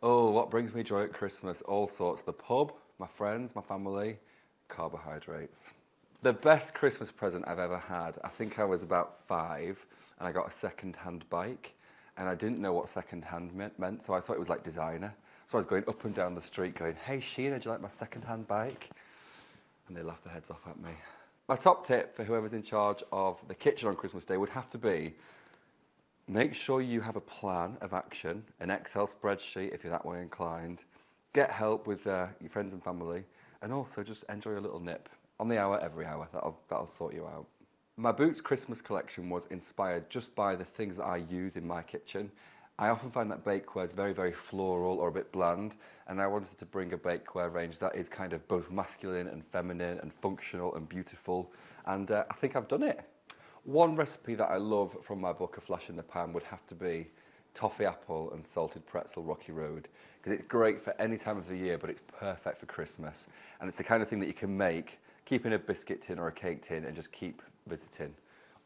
Oh, what brings me joy at Christmas? All sorts. The pub, my friends, my family, carbohydrates. The best Christmas present I've ever had, I think I was about 5 and I got a second-hand bike and I didn't know what second-hand meant, so I thought it was like designer. So I was going up and down the street going, "Hey Sheena, do you like my second-hand bike?" And they laughed their heads off at me. My top tip for whoever's in charge of the kitchen on Christmas Day would have to be make sure you have a plan of action, an Excel spreadsheet if you're that way inclined. Get help with your friends and family, and also just enjoy a little nip. On the hour, every hour. That'll sort you out. My Boots Christmas collection was inspired just by the things that I use in my kitchen. I often find that bakeware is very, very floral or a bit bland, and I wanted to bring a bakeware range that is kind of both masculine and feminine and functional and beautiful, and I think I've done it. One recipe that I love from my book, A Flash in the Pan, would have to be toffee apple and salted pretzel Rocky Road, because it's great for any time of the year, but it's perfect for Christmas, and it's the kind of thing that you can make, keep in a biscuit tin or a cake tin, and just keep visiting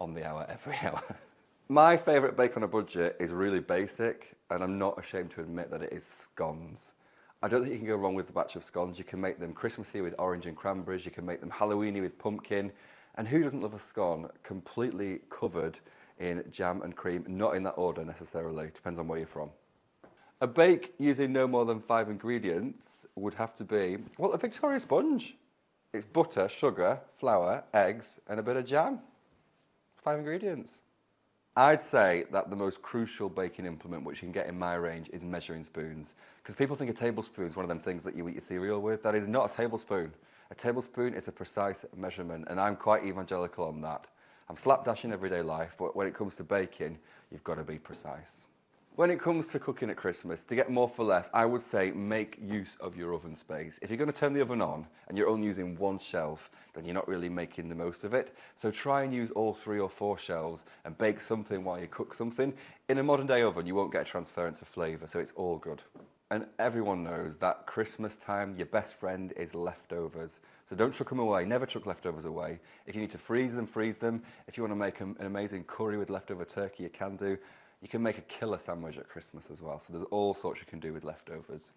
on the hour, every hour. My favourite bake on a budget is really basic, and I'm not ashamed to admit that it is scones. I don't think you can go wrong with a batch of scones. You can make them Christmassy with orange and cranberries, you can make them Halloweeny with pumpkin, and who doesn't love a scone completely covered in jam and cream? Not in that order necessarily, depends on where you're from. A bake using no more than 5 ingredients would have to be, well, a Victoria sponge. It's butter, sugar, flour, eggs, and a bit of jam. 5 ingredients. I'd say that the most crucial baking implement which you can get in my range is measuring spoons. Because people think a tablespoon is one of them things that you eat your cereal with. That is not a tablespoon. A tablespoon is a precise measurement, and I'm quite evangelical on that. I'm slapdash in everyday life, but when it comes to baking, you've got to be precise. When it comes to cooking at Christmas, to get more for less, I would say make use of your oven space. If you're going to turn the oven on and you're only using one shelf, then you're not really making the most of it. So try and use all 3 or 4 shelves and bake something while you cook something. In a modern day oven, you won't get a transference of flavour, so it's all good. And everyone knows that Christmas time, your best friend is leftovers. So don't chuck them away, never chuck leftovers away. If you need to freeze them, freeze them. If you want to make an amazing curry with leftover turkey, you can do. You can make a killer sandwich at Christmas as well, so there's all sorts you can do with leftovers.